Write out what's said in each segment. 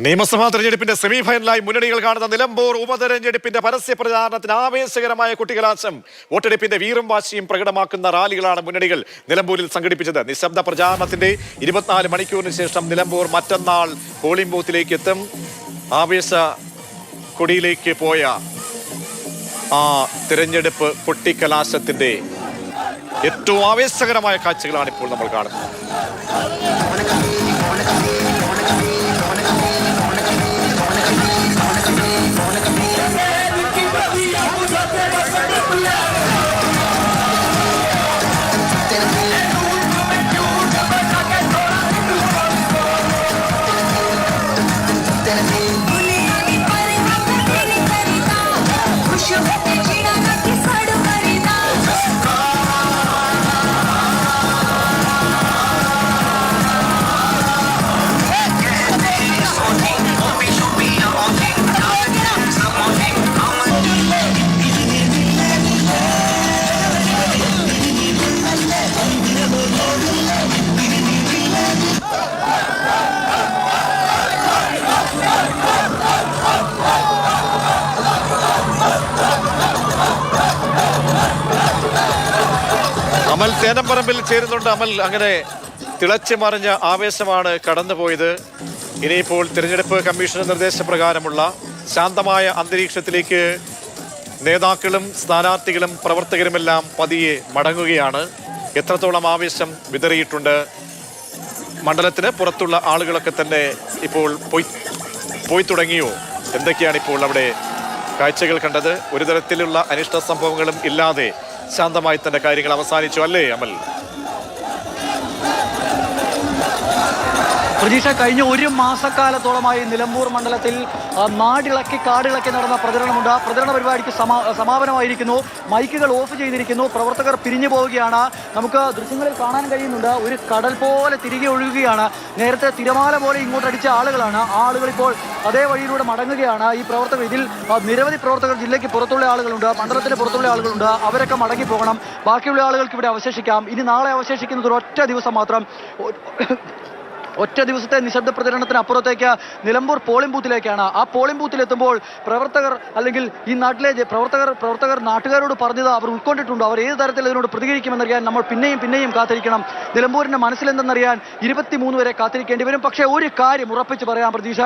നിയമസഭാ തെരഞ്ഞെടുപ്പിന്റെ സെമി ഫൈനലായി മുന്നണികൾ കാണുന്ന നിലമ്പൂർ ഉപതെരഞ്ഞെടുപ്പിന്റെ പരസ്യ പ്രചാരണത്തിന് ആവേശകരമായ കുട്ടികലാശം വോട്ടെടുപ്പിന്റെ വീറും വാശിയും പ്രകടമാക്കുന്ന റാലികളാണ് മുന്നണികൾ നിലമ്പൂരിൽ സംഘടിപ്പിച്ചത്. നിശബ്ദ പ്രചാരണത്തിന്റെ 24 മണിക്കൂറിന് ശേഷം നിലമ്പൂർ മറ്റന്നാൾ പോളിംഗ് ബൂത്തിലേക്ക് എത്തും. ആവേശ കൊടിയിലേക്ക് പോയ ആ തിരഞ്ഞെടുപ്പ് കൊട്ടിക്കലാശത്തിന്റെ ഏറ്റവും ആവേശകരമായ കാഴ്ചകളാണ് ഇപ്പോൾ നമ്മൾ കാണുന്നത്. അമൽ തേനമ്പറമ്പിൽ ചേരുന്നുണ്ട്. അമൽ, അങ്ങനെ തിളച്ചു മറിഞ്ഞ ആവേശമാണ് കടന്നുപോയത്. ഇനിയിപ്പോൾ തിരഞ്ഞെടുപ്പ് കമ്മീഷൻ നിർദ്ദേശപ്രകാരമുള്ള ശാന്തമായ അന്തരീക്ഷത്തിലേക്ക് നേതാക്കളും സ്ഥാനാർത്ഥികളും പ്രവർത്തകരുമെല്ലാം പതിയെ മടങ്ങുകയാണ്. എത്രത്തോളം ആവേശം വിതറിയിട്ടുണ്ട്. മണ്ഡലത്തിന് പുറത്തുള്ള ആളുകളൊക്കെ തന്നെ ഇപ്പോൾ പോയി തുടങ്ങിയോ? എന്തൊക്കെയാണ് ഇപ്പോൾ അവിടെ കാഴ്ചകൾ കണ്ടത്? ഒരു തരത്തിലുള്ള അനിഷ്ട സംഭവങ്ങളും ഇല്ലാതെ ശാന്തമായി തന്നെ കാര്യങ്ങൾ അവസാനിച്ചു അല്ലേ അമൽ? പ്രതീക്ഷ, കഴിഞ്ഞ ഒരു മാസക്കാലത്തോളമായി നിലമ്പൂർ മണ്ഡലത്തിൽ നാടിളക്കി കാടിളക്കി നടന്ന പ്രചരണമുണ്ട്. പ്രചരണ പരിപാടിക്ക് സമാപനമായിരിക്കുന്നു. മൈക്കുകൾ ഓഫ് ചെയ്തിരിക്കുന്നു. പ്രവർത്തകർ പിരിഞ്ഞു പോവുകയാണ്. നമുക്ക് ദൃശ്യങ്ങളിൽ കാണാൻ കഴിയുന്നുണ്ട്. ഒരു കടൽ പോലെ തിരികെ ഒഴുകുകയാണ്. നേരത്തെ തിരമാല പോലെ ഇങ്ങോട്ടടിച്ച ആളുകളാണ്. ആ ആളുകൾ ഇപ്പോൾ അതേ വഴിയിലൂടെ മടങ്ങുകയാണ്. ഈ പ്രവർത്തകർ, ഇതിൽ നിരവധി പ്രവർത്തകർ ജില്ലയ്ക്ക് പുറത്തുള്ള ആളുകളുണ്ട്, മണ്ഡലത്തിന് പുറത്തുള്ള ആളുകളുണ്ട്. അവരൊക്കെ മടങ്ങി പോകണം. ബാക്കിയുള്ള ആളുകൾക്ക് ഇവിടെ അവശേഷിക്കാം. ഇനി നാളെ അവശേഷിക്കുന്നത് ഒരൊറ്റ ദിവസം മാത്രം. ഒറ്റ ദിവസത്തെ നിശബ്ദ പ്രചരണത്തിന് അപ്പുറത്തേക്ക് നിലമ്പൂർ പോളിംഗ് ബൂത്തിലേക്കാണ്. ആ പോളിംഗ് ബൂത്തിലെത്തുമ്പോൾ പ്രവർത്തകർ, അല്ലെങ്കിൽ ഈ നാട്ടിലെ പ്രവർത്തകർ നാട്ടുകാരോട് പറഞ്ഞത് അവർ ഉൾക്കൊണ്ടിട്ടുണ്ടോ, അവർ ഏത് തരത്തിൽ ഇതിനോട് പ്രതികരിക്കുമെന്നറിയാൻ നമ്മൾ പിന്നെയും കാത്തിരിക്കണം. നിലമ്പൂരിന്റെ മനസ്സിലെന്തെന്നറിയാൻ 23 വരെ കാത്തിരിക്കേണ്ടി വരും. പക്ഷേ ഒരു കാര്യം ഉറപ്പിച്ച് പറയാം പ്രതീക്ഷ,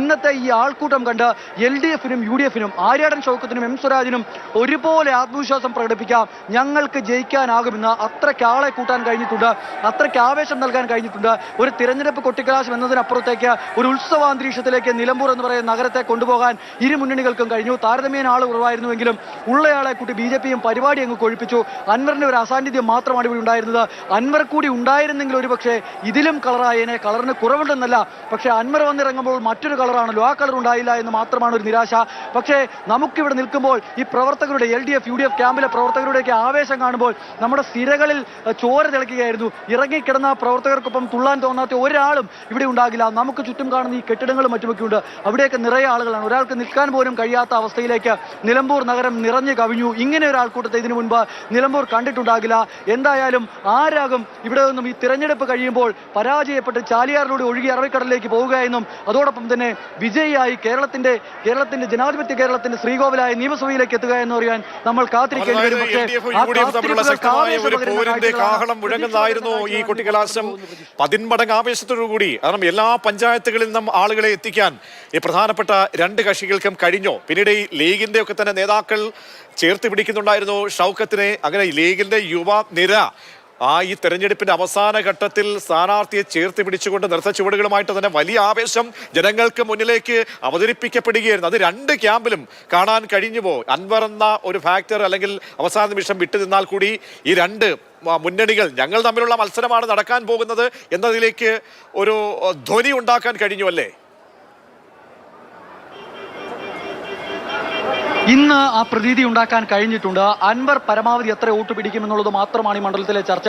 ഇന്നത്തെ ഈ ആൾക്കൂട്ടം കണ്ട് LDF-നും UDF-നും ആര്യാടൻ ഷൗക്കത്തിനും M സ്വരാജിനും ഒരുപോലെ ആത്മവിശ്വാസം പ്രകടിപ്പിക്കാം. ഞങ്ങൾക്ക് ജയിക്കാനാകുമെന്ന്. അത്രയ്ക്ക് ആളെ കൂട്ടാൻ കഴിഞ്ഞിട്ടുണ്ട്, അത്രയ്ക്ക് ആവേശം നൽകാൻ കഴിഞ്ഞിട്ടുണ്ട്. ഒരു തിരഞ്ഞെടുപ്പ് കൊട്ടിക്കലാശം എന്നതിനപ്പുറത്തേക്ക് ഒരു ഉത്സവാന്തരീക്ഷത്തിലേക്ക് നിലമ്പൂർ എന്ന് പറയുന്ന നഗരത്തെ കൊണ്ടുപോകാൻ ഇരു മുന്നണികൾക്കും കഴിഞ്ഞു. താരതമ്യേന ആൾ കുറവായിരുന്നുവെങ്കിലും ഉള്ളയാളെ കൂട്ടി BJP-യും പരിപാടി അങ്ങ് കൊഴിപ്പിച്ചു. അൻവറിന്റെ ഒരു അസാന്നിധ്യം മാത്രമാണ് ഇവിടെ ഉണ്ടായിരുന്നത്. അൻവർ കൂടി ഉണ്ടായിരുന്നെങ്കിൽ ഒരു പക്ഷേ ഇതിലും കളറായേനെ. കളറിന് കുറവുണ്ടെന്നല്ല, പക്ഷേ അൻവർ വന്നിറങ്ങുമ്പോൾ മറ്റൊരു കളറാണല്ലോ. ആ കളർ ഉണ്ടായില്ല എന്ന് മാത്രമാണ് ഒരു നിരാശ. പക്ഷേ നമുക്കിവിടെ നിൽക്കുമ്പോൾ ഈ പ്രവർത്തകരുടെ LDF UDF ക്യാമ്പിലെ പ്രവർത്തകരുടെയൊക്കെ ആവേശം കാണുമ്പോൾ നമ്മുടെ സിരകളിൽ ചോര തിളക്കുകയായിരുന്നു. ഇറങ്ങിക്കിടന്ന പ്രവർത്തകർക്കൊപ്പം തുള്ളാൻ തോന്നാത്ത ഒരാളും ഇവിടെ ഉണ്ടാകില്ല. നമുക്ക് ചുറ്റും കാണുന്ന ഈ കെട്ടിടങ്ങളും മറ്റുമൊക്കെ ഉണ്ട്. അവിടെയൊക്കെ നിറയെ ആളുകളാണ്. ഒരാൾക്ക് നിൽക്കാൻ പോലും കഴിയാത്ത അവസ്ഥയിലേക്ക് നിലമ്പൂർ നഗരം നിറഞ്ഞു കവിഞ്ഞു. ഇങ്ങനെ ഒരു ആൾക്കൂട്ടത്തെ ഇതിനു മുൻപ് നിലമ്പൂർ കണ്ടിട്ടുണ്ടാകില്ല. എന്തായാലും ആരാകും ഇവിടെ നിന്നും ഈ തിരഞ്ഞെടുപ്പ് കഴിയുമ്പോൾ പരാജയപ്പെട്ട് ചാലിയാറിലൂടെ ഒഴുകി അറബിക്കടലിലേക്ക് പോവുക എന്നും അതോടൊപ്പം തന്നെ വിജയിയായി കേരളത്തിന്റെ കേരളത്തിന്റെ ശ്രീകോവിലായി നിയമസഭയിലേക്ക് എത്തുക എന്ന് പറയാൻ നമ്മൾ കാത്തിരിക്കേണ്ടി വരും. കാഹളം മുഴങ്ങുന്നതായിരുന്നു ഈ കൊട്ടിക്കലാശം. 10 മടങ്ങ് ആവേശത്തോടുകൂടി. കാരണം എല്ലാ പഞ്ചായത്തുകളിൽ നിന്നും ആളുകളെ എത്തിക്കാൻ ഈ പ്രധാനപ്പെട്ട 2 കക്ഷികൾക്കും കഴിഞ്ഞു. പിന്നീട് ഈ ലീഗിന്റെ ഒക്കെ തന്നെ നേതാക്കൾ ചേർത്ത് പിടിക്കുന്നുണ്ടായിരുന്നു ഷൗക്കത്തിനെ. അങ്ങനെ ലീഗിന്റെ യുവ നിര ഈ തെരഞ്ഞെടുപ്പിന്റെ അവസാന ഘട്ടത്തിൽ സ്ഥാനാർത്ഥിയെ ചേർത്ത് പിടിച്ചുകൊണ്ട് നൃത്ത ചുവടുകളുമായിട്ട് തന്നെ വലിയ ആവേശം ജനങ്ങൾക്ക് മുന്നിലേക്ക് അവതരിപ്പിക്കപ്പെടുകയായിരുന്നു. അത് 2 ക്യാമ്പിലും കാണാൻ കഴിഞ്ഞുവോ? അൻവർ എന്ന ഒരു ഫാക്ടർ അല്ലെങ്കിൽ അവസാന നിമിഷം വിട്ടു നിന്നാൽ കൂടി ഈ 2 മുന്നണികൾ ഞങ്ങൾ തമ്മിലുള്ള മത്സരമാണ് നടക്കാൻ പോകുന്നത് എന്നതിലേക്ക് ഒരു ധ്വനി ഉണ്ടാക്കാൻ കഴിഞ്ഞു അല്ലേ? ഇന്ന് ആ പ്രതീതി ഉണ്ടാക്കാൻ കഴിഞ്ഞിട്ടുണ്ട്. അൻവർ പരമാവധി എത്ര വോട്ട് പിടിക്കുമെന്നുള്ളത് മാത്രമാണ് ഈ മണ്ഡലത്തിലെ ചർച്ച.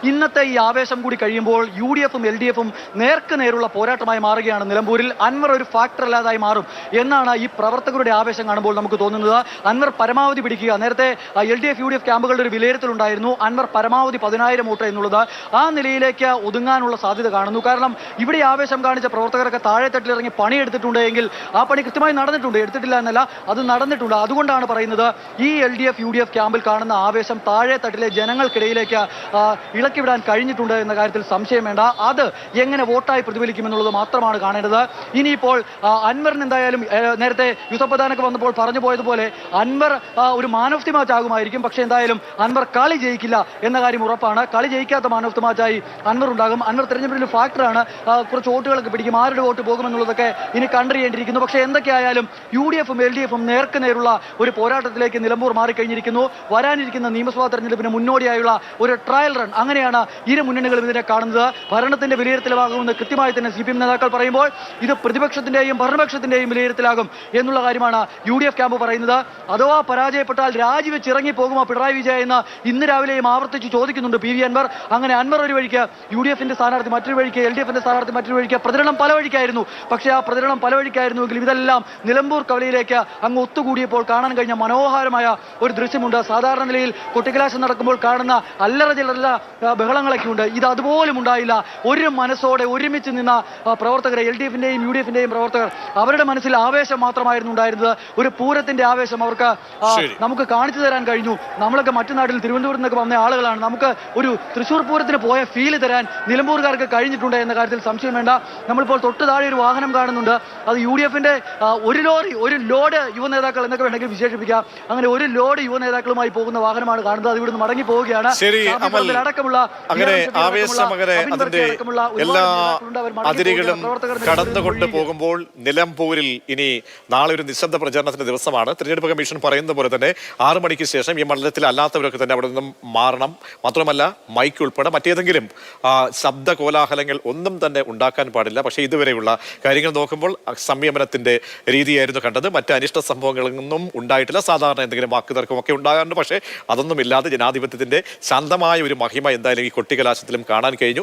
ഇന്നത്തെ ഈ ആവേശം കൂടി കഴിയുമ്പോൾ UDF-ഉം LDF-ഉം നേർക്ക് നേരുള്ള പോരാട്ടമായി മാറുകയാണ് നിലമ്പൂരിൽ. അൻവർ ഒരു ഫാക്ടർ അല്ലാതായി മാറും എന്നാണ് ഈ പ്രവർത്തകരുടെ ആവേശം കാണുമ്പോൾ നമുക്ക് തോന്നുന്നത്. അൻവർ പരമാവധി പിടിക്കുക. നേരത്തെ LDF UDF ക്യാമ്പുകളുടെ ഒരു വിലയിരുത്തലുണ്ടായിരുന്നു. അൻവർ പരമാവധി 10,000 വോട്ട് എന്നുള്ളത് ആ നിലയിലേക്ക് ഒതുങ്ങാനുള്ള സാധ്യത കാണുന്നു. കാരണം ഇവിടെ ആവേശം കാണിച്ച പ്രവർത്തകരൊക്കെ താഴെത്തട്ടിലിറങ്ങി പണിയെടുത്തിട്ടുണ്ടെങ്കിൽ ആ പണി കൃത്യമായി നടന്നിട്ടുണ്ട്, എടുത്തിട്ടില്ല എന്നല്ല, അത് നടന്നിട്ടുണ്ട്. അതുകൊണ്ടാണ് പറയുന്നത് ഈ LDF UDF ക്യാമ്പിൽ കാണുന്ന ആവേശം താഴെ തട്ടിലെ ജനങ്ങൾക്കിടയിലേക്ക് ഇളക്കിവിടാൻ കഴിഞ്ഞിട്ടുണ്ട് എന്ന കാര്യത്തിൽ സംശയം വേണ്ട. അത് എങ്ങനെ വോട്ടായി പ്രതിഫലിക്കുമെന്നുള്ളത് മാത്രമാണ് കാണേണ്ടത്. ഇനിയിപ്പോൾ അൻവറിന് എന്തായാലും നേരത്തെ യൂസഫ് പത്താനൊക്കെ വന്നപ്പോൾ പറഞ്ഞു പോയതുപോലെ അൻവർ ഒരു മാൻ ഓഫ് ദി മാച്ച് ആകുമായിരിക്കും. പക്ഷേ എന്തായാലും അൻവർ കളി ജയിക്കില്ല എന്ന കാര്യം ഉറപ്പാണ്. കളി ജയിക്കാത്ത മാൻ ഓഫ് ദി മാച്ചായി അൻവർ ഉണ്ടാകും. അൻവർ തെരഞ്ഞെടുപ്പിൽ ഫാക്ടറാണ്. കുറച്ച് വോട്ടുകളൊക്കെ പിടിക്കും. ആരുടെ വോട്ട് പോകുമെന്നുള്ളതൊക്കെ ഇനി കണ്ടറിയേണ്ടിയിരിക്കുന്നു. പക്ഷേ എന്തൊക്കെയായാലും UDF-ഉം LDF-ഉം നേർക്ക് നേരുള്ള ഒരു പോരാട്ടത്തിലേക്ക് നിലമ്പൂർ മാറിക്കഴിഞ്ഞിരിക്കുന്നു. വരാനിരിക്കുന്ന നിയമസഭാ തെരഞ്ഞെടുപ്പിന് മുന്നോടിയായുള്ള ഒരു ട്രയൽ റൺ, അങ്ങനെയാണ് ഇരു മുന്നണികളും ഇതിനെ കാണുന്നത്. ഭരണത്തിന്റെ വിലയിരുത്തലാകുമെന്ന് കൃത്യമായി തന്നെ CPM നേതാക്കൾ പറയുമ്പോൾ ഇത് പ്രതിപക്ഷത്തിന്റെയും ഭരണപക്ഷത്തിന്റെയും വിലയിരുത്തലാകും എന്നുള്ള കാര്യമാണ് UDF ക്യാമ്പ് പറയുന്നത്. അഥവാ പരാജയപ്പെട്ടാൽ രാജിവെച്ച് ഇറങ്ങി പോകുമോ പിണറായി വിജയൻ എന്ന് ഇന്ന് രാവിലെയും ആവർത്തിച്ച് ചോദിക്കുന്നുണ്ട് PV അൻവർ. അങ്ങനെ അൻവർ ഒരു വഴിക്ക് UDF-ന്റെ സ്ഥാനാർത്ഥി, മറ്റൊരു വഴിക്ക് LDF-ന്റെ സ്ഥാനാർത്ഥി, മറ്റൊരു വഴിക്ക് പ്രചരണം പല വഴിക്കായിരുന്നു. പക്ഷേ ആ പ്രചരണം പല വഴിക്കായിരുന്നുവെങ്കിലും ഇതെല്ലാം നിലമ്പൂർ കവലയിലേക്ക് അങ്ങ് ഒത്തുകൂടിയപ്പോൾ കാണാൻ കഴിഞ്ഞ മനോഹരമായ ഒരു ദൃശ്യമുണ്ട്. സാധാരണ നിലയിൽ കൊട്ടിക്കലാശം നടക്കുമ്പോൾ കാണുന്ന അല്ലറ ചില്ലറ ബഹളങ്ങളൊക്കെ ഉണ്ട്. ഇത് അതുപോലും ഉണ്ടായില്ല. ഒരു മനസ്സോടെ ഒരുമിച്ച് നിന്ന പ്രവർത്തകരെ, LDF-ന്റെയും UDF-ന്റെയും പ്രവർത്തകർ, അവരുടെ മനസ്സിൽ ആവേശം മാത്രമായിരുന്നു ഉണ്ടായിരുന്നത്. ഒരു പൂരത്തിന്റെ ആവേശം അവർക്ക് നമുക്ക് കാണിച്ചു തരാൻ കഴിഞ്ഞു. നമ്മളൊക്കെ മറ്റു നാട്ടിൽ തിരുവനന്തപുരത്ത് നിന്നൊക്കെ വന്ന ആളുകളാണ്. നമുക്ക് ഒരു തൃശ്ശൂർ പൂരത്തിന് പോയ ഫീല് തരാൻ നിലമ്പൂർക്കാർക്ക് കഴിഞ്ഞിട്ടുണ്ട് എന്ന കാര്യത്തിൽ സംശയം വേണ്ട. നമ്മളിപ്പോൾ തൊട്ട് താഴെ ഒരു വാഹനം കാണുന്നുണ്ട്. അത് UDF-ന്റെ ഒരു ലോഡ് യുവ നേതാക്കൾ എന്നൊക്കെ വേണമെങ്കിൽ വിശേഷിപ്പിക്കാം. അങ്ങനെ ഒരു ലോഡ് യുവ നേതാക്കളുമായി പോകുന്ന വാഹനമാണ് കാണുന്നത്. അത് ഇവിടുന്ന് മടങ്ങി പോവുകയാണ്. അടക്കമുള്ള അങ്ങനെ ആവേശം, അങ്ങനെ അതിന്റെ എല്ലാ അതിരുകളും കടന്നുകൊണ്ട് പോകുമ്പോൾ നിലമ്പൂരിൽ ഇനി നാളെ ഒരു നിശബ്ദ പ്രചാരണത്തിന്റെ ദിവസമാണ്. തിരഞ്ഞെടുപ്പ് കമ്മീഷൻ പറയുന്ന പോലെ തന്നെ 6 മണിക്ക് ശേഷം ഈ മണ്ഡലത്തിൽ അല്ലാത്തവരൊക്കെ തന്നെ അവിടെ നിന്നും മാറണം. മാത്രമല്ല മൈക്ക് ഉൾപ്പെടെ മറ്റേതെങ്കിലും ശബ്ദ കോലാഹലങ്ങൾ ഒന്നും തന്നെ ഉണ്ടാക്കാൻ പാടില്ല. പക്ഷേ ഇതുവരെയുള്ള കാര്യങ്ങൾ നോക്കുമ്പോൾ സംയമനത്തിന്റെ രീതിയായിരുന്നു കണ്ടത്. മറ്റ് അനിഷ്ട സംഭവങ്ങളൊന്നും ഉണ്ടായിട്ടില്ല. സാധാരണ എന്തെങ്കിലും വാക്കുതർക്കം ഒക്കെ ഉണ്ടാകാറുണ്ട്. പക്ഷേ അതൊന്നുമില്ലാതെ ജനാധിപത്യത്തിന്റെ ശാന്തമായ ഒരു മഹിമ എന്തായാലും ഈ കൊട്ടിക്കലാശത്തിലും കാണാൻ കഴിഞ്ഞു.